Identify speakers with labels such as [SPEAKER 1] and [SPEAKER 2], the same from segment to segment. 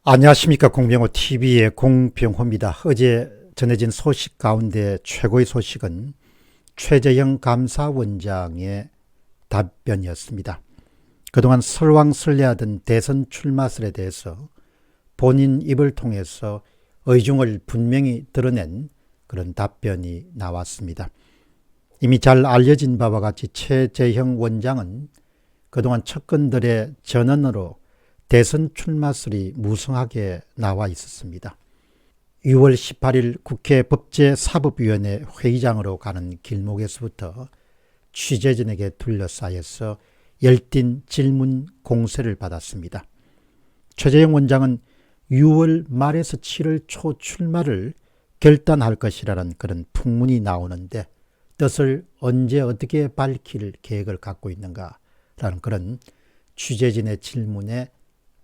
[SPEAKER 1] 안녕하십니까. 공병호TV의 공병호입니다. 어제 전해진 소식 가운데 최고의 소식은 최재형 감사원장의 답변이었습니다. 그동안 설왕설래하던 대선 출마설에 대해서 본인 입을 통해서 의중을 분명히 드러낸 그런 답변이 나왔습니다. 이미 잘 알려진 바와 같이 최재형 원장은 그동안 측근들의 전언으로 대선 출마설이 무성하게 나와 있었습니다. 6월 18일 국회 법제사법위원회 회의장으로 가는 길목에서부터 취재진에게 둘러싸여서 열띤 질문 공세를 받았습니다. 최재형 원장은 6월 말에서 7월 초 출마를 결단할 것이라는 그런 풍문이 나오는데 뜻을 언제 어떻게 밝힐 계획을 갖고 있는가라는 그런 취재진의 질문에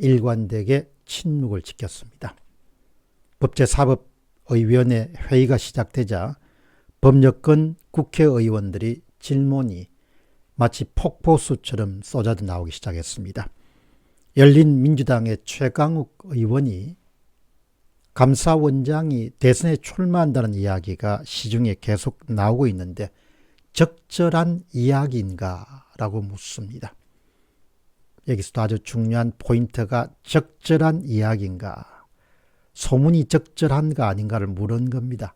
[SPEAKER 1] 일관되게 침묵을 지켰습니다. 법제사법위원회 회의가 시작되자 법여권 국회의원들이 질문이 마치 폭포수처럼 쏟아져 나오기 시작했습니다. 열린민주당의 최강욱 의원이 감사원장이 대선에 출마한다는 이야기가 시중에 계속 나오고 있는데 적절한 이야기인가 라고 묻습니다. 여기서도 아주 중요한 포인트가 적절한 이야기인가, 소문이 적절한가 아닌가를 물은 겁니다.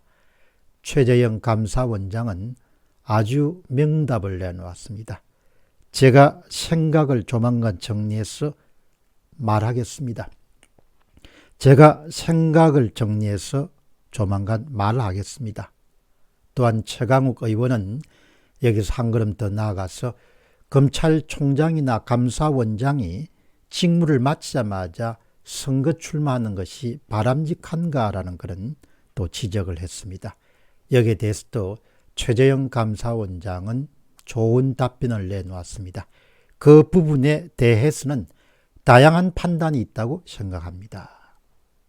[SPEAKER 1] 최재형 감사원장은 아주 명답을 내놓았습니다. 제가 생각을 조만간 정리해서 말하겠습니다. 제가 생각을 정리해서 조만간 말하겠습니다. 또한 최강욱 의원은 여기서 한 걸음 더 나아가서 검찰총장이나 감사원장이 직무를 마치자마자 선거 출마하는 것이 바람직한가라는 그런 또 지적을 했습니다. 여기에 대해서도 최재형 감사원장은 좋은 답변을 내놓았습니다. 그 부분에 대해서는 다양한 판단이 있다고 생각합니다.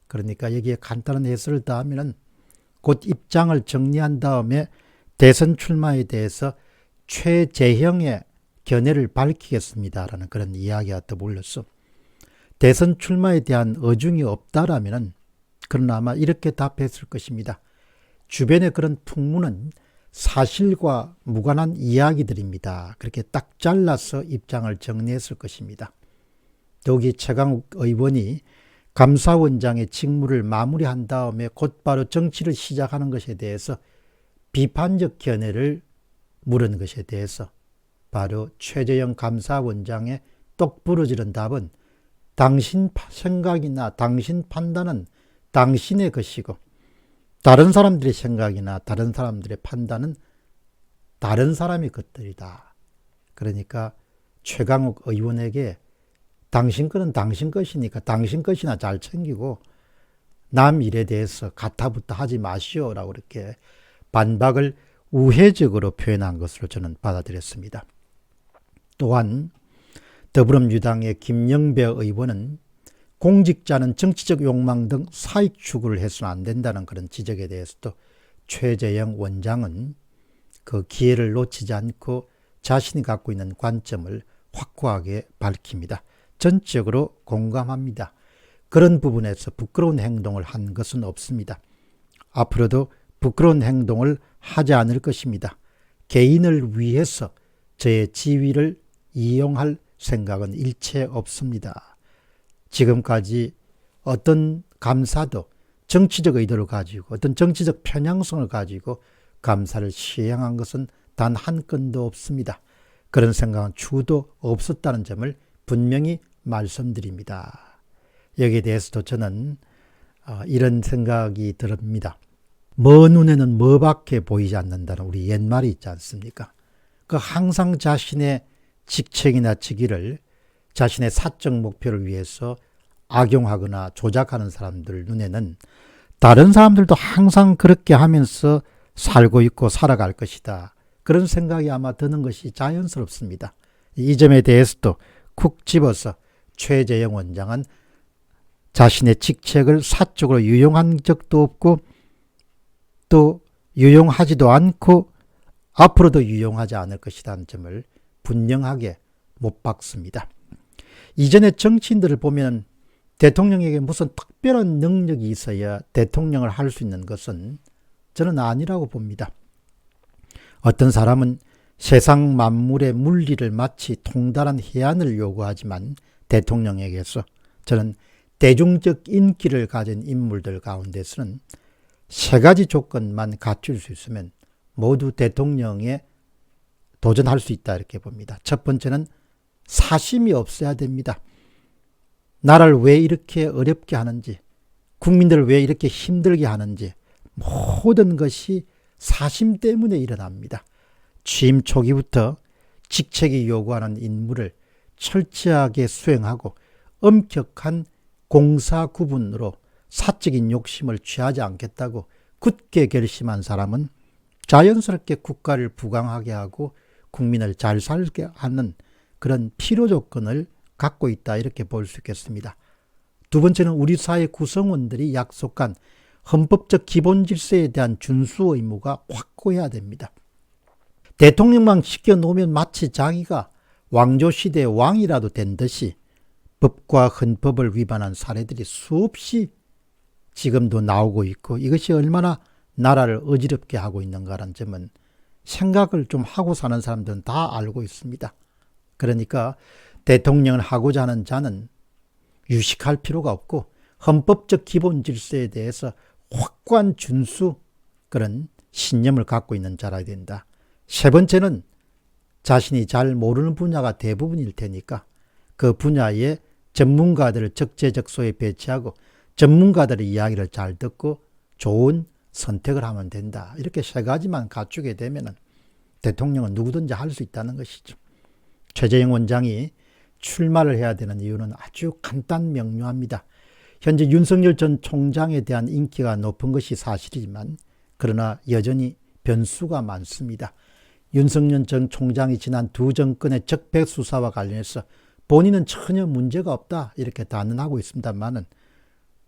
[SPEAKER 1] 그러니까 여기에 간단한 해설을 더하면 곧 입장을 정리한 다음에 대선 출마에 대해서 최재형의 견해를 밝히겠습니다라는 그런 이야기가 더불어서 대선 출마에 대한 의중이 없다라면 그러나 아마 이렇게 답했을 것입니다. 주변의 그런 풍문은 사실과 무관한 이야기들입니다. 그렇게 딱 잘라서 입장을 정리했을 것입니다. 더욱이 최강욱 의원이 감사원장의 직무를 마무리한 다음에 곧바로 정치를 시작하는 것에 대해서 비판적 견해를 물은 것에 대해서 바로 최재형 감사원장의 똑부러지는 답은 당신 생각이나 당신 판단은 당신의 것이고 다른 사람들의 생각이나 다른 사람들의 판단은 다른 사람의 것들이다. 그러니까 최강욱 의원에게 당신 거는 당신 것이니까 당신 것이나 잘 챙기고 남 일에 대해서 가타부타 하지 마시오라고 이렇게 반박을 우회적으로 표현한 것으로 저는 받아들였습니다. 또한 더불어민주당의 김영배 의원은 공직자는 정치적 욕망 등 사익 추구를 해서는 안 된다는 그런 지적에 대해서도 최재형 원장은 그 기회를 놓치지 않고 자신이 갖고 있는 관점을 확고하게 밝힙니다. 전적으로 공감합니다. 그런 부분에서 부끄러운 행동을 한 것은 없습니다. 앞으로도 부끄러운 행동을 하지 않을 것입니다. 개인을 위해서 저의 지위를 이용할 생각은 일체 없습니다. 지금까지 어떤 감사도 정치적 의도를 가지고 어떤 정치적 편향성을 가지고 감사를 시행한 것은 단 한 건도 없습니다. 그런 생각은 추구도 없었다는 점을 분명히 말씀드립니다. 여기에 대해서도 저는 이런 생각이 듭니다. 뭐 눈에는 뭐밖에 보이지 않는다는 우리 옛말이 있지 않습니까? 그 항상 자신의 직책이나 직위를 자신의 사적 목표를 위해서 악용하거나 조작하는 사람들 눈에는 다른 사람들도 항상 그렇게 하면서 살고 있고 살아갈 것이다. 그런 생각이 아마 드는 것이 자연스럽습니다. 이 점에 대해서도 쿡 집어서 최재형 원장은 자신의 직책을 사적으로 유용한 적도 없고 또 유용하지도 않고 앞으로도 유용하지 않을 것이라는 점을 분명하게 못 박습니다. 이전의 정치인들을 보면 대통령에게 무슨 특별한 능력이 있어야 대통령을 할 수 있는 것은 저는 아니라고 봅니다. 어떤 사람은 세상 만물의 물리를 마치 통달한 해안을 요구하지만 대통령에게서 저는 대중적 인기를 가진 인물들 가운데서는 세 가지 조건만 갖출 수 있으면 모두 대통령에 도전할 수 있다 이렇게 봅니다. 첫 번째는 사심이 없어야 됩니다. 나라를 왜 이렇게 어렵게 하는지, 국민들을 왜 이렇게 힘들게 하는지 모든 것이 사심 때문에 일어납니다. 취임 초기부터 직책이 요구하는 임무를 철저하게 수행하고 엄격한 공사 구분으로 사적인 욕심을 취하지 않겠다고 굳게 결심한 사람은 자연스럽게 국가를 부강하게 하고 국민을 잘 살게 하는 그런 필요 조건을 갖고 있다 이렇게 볼 수 있겠습니다. 두 번째는 우리 사회 구성원들이 약속한 헌법적 기본 질서에 대한 준수 의무가 확고해야 됩니다. 대통령만 시켜놓으면 마치 자기가 왕조시대의 왕이라도 된 듯이 법과 헌법을 위반한 사례들이 수없이 지금도 나오고 있고 이것이 얼마나 나라를 어지럽게 하고 있는가라는 점은 생각을 좀 하고 사는 사람들은 다 알고 있습니다. 그러니까 대통령을 하고자 하는 자는 유식할 필요가 없고 헌법적 기본 질서에 대해서 확고한 준수 그런 신념을 갖고 있는 자라야 된다. 세 번째는 자신이 잘 모르는 분야가 대부분일 테니까 그 분야의 전문가들을 적재적소에 배치하고 전문가들의 이야기를 잘 듣고 좋은 선택을 하면 된다. 이렇게 세 가지만 갖추게 되면 대통령은 누구든지 할 수 있다는 것이죠. 최재형 원장이 출마를 해야 되는 이유는 아주 간단 명료합니다. 현재 윤석열 전 총장에 대한 인기가 높은 것이 사실이지만 그러나 여전히 변수가 많습니다. 윤석열 전 총장이 지난 두 정권의 적폐 수사와 관련해서 본인은 전혀 문제가 없다 이렇게 단언하고 있습니다만은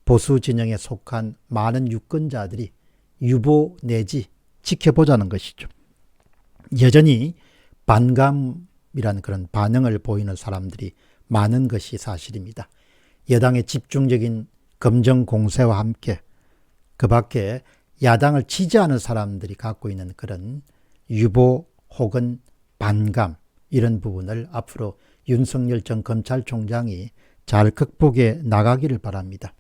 [SPEAKER 1] 보수 진영에 속한 많은 유권자들이 유보 내지 지켜보자는 것이죠. 여전히 반감이라는 그런 반응을 보이는 사람들이 많은 것이 사실입니다. 여당의 집중적인 검정 공세와 함께 그 밖에 야당을 지지하는 사람들이 갖고 있는 그런 유보 혹은 반감 이런 부분을 앞으로 윤석열 전 검찰총장이 잘 극복해 나가기를 바랍니다.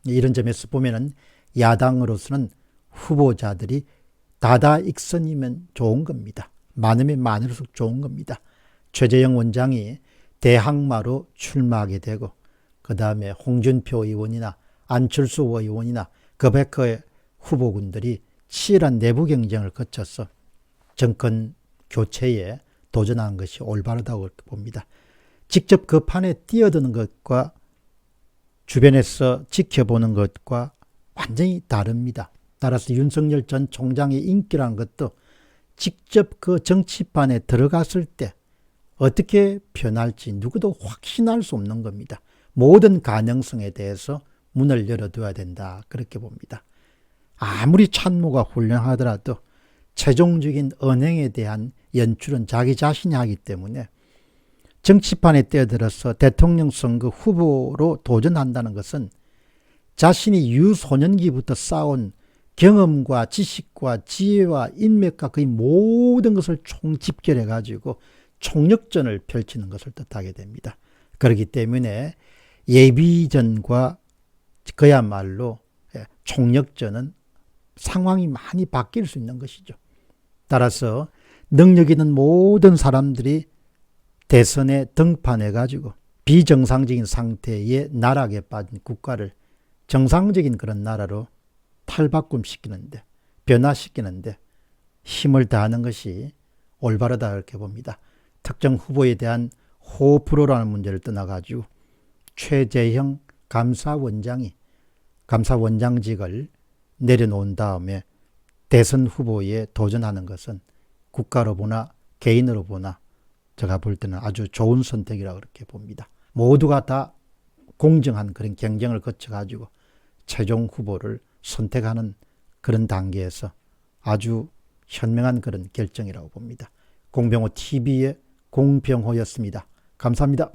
[SPEAKER 1] 이런 점에서 보면은 야당으로서는 후보자들이 다다익선이면 좋은 겁니다. 많으면 많을수록 좋은 겁니다. 최재형 원장이 대항마로 출마하게 되고 그 다음에 홍준표 의원이나 안철수 의원이나 그 밖의 후보군들이 치열한 내부 경쟁을 거쳐서 정권 교체에 도전한 것이 올바르다고 봅니다. 직접 그 판에 뛰어드는 것과 주변에서 지켜보는 것과 완전히 다릅니다. 따라서 윤석열 전 총장의 인기라는 것도 직접 그 정치판에 들어갔을 때 어떻게 변할지 누구도 확신할 수 없는 겁니다. 모든 가능성에 대해서 문을 열어둬야 된다. 그렇게 봅니다. 아무리 참모가 훌륭하더라도 최종적인 언행에 대한 연출은 자기 자신이 하기 때문에 정치판에 뛰어들어서 대통령 선거 후보로 도전한다는 것은 자신이 유소년기부터 쌓아온 경험과 지식과 지혜와 인맥과 거의 모든 것을 총집결해 가지고 총력전을 펼치는 것을 뜻하게 됩니다. 그렇기 때문에 예비전과 그야말로 총력전은 상황이 많이 바뀔 수 있는 것이죠. 따라서 능력 있는 모든 사람들이 대선에 등판해 가지고 비정상적인 상태의 나락에 빠진 국가를 정상적인 그런 나라로 탈바꿈시키는데 변화시키는데 힘을 다하는 것이 올바르다 이렇게 봅니다. 특정 후보에 대한 호불호라는 문제를 떠나가지고 최재형 감사원장이 감사원장직을 내려놓은 다음에 대선 후보에 도전하는 것은 국가로 보나 개인으로 보나 제가 볼 때는 아주 좋은 선택이라고 그렇게 봅니다. 모두가 다 공정한 그런 경쟁을 거쳐가지고 최종 후보를 선택하는 그런 단계에서 아주 현명한 그런 결정이라고 봅니다. 공병호 TV의 공병호였습니다. 감사합니다.